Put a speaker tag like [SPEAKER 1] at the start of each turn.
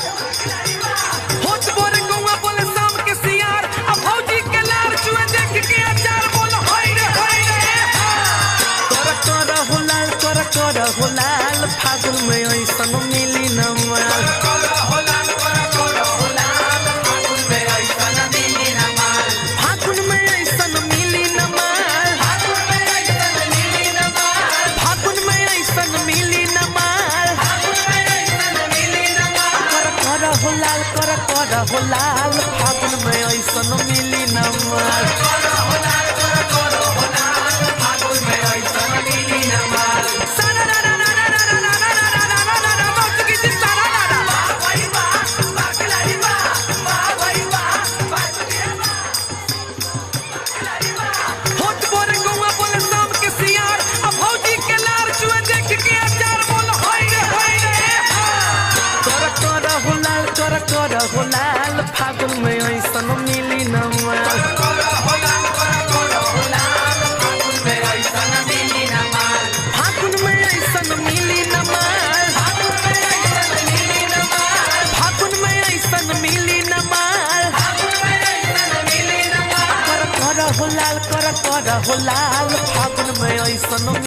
[SPEAKER 1] होत बोरे गौवा बोले शाम के सियार अब भौजी के लार चुए देख के अचार बोलो हाय रे कर हो लाल कर हो लाल फागुन में ऐसन मिली न माल फागुन में ऐसन मिली न माल फागुन में ऐसन मिली न माल कर हो लाल फागुन में ऐसन मिली न माल होत बोरे गौवा बोले शाम के सियार अब भौजी के लार चुए देख के अचार बोलो हाय रे कर हो लाल फागुन में ऐसन मिली न माल फागुन में ऐसन मिली न माल फागुन में ऐसन मिली न माल कर हो लाल फागुन में ऐसन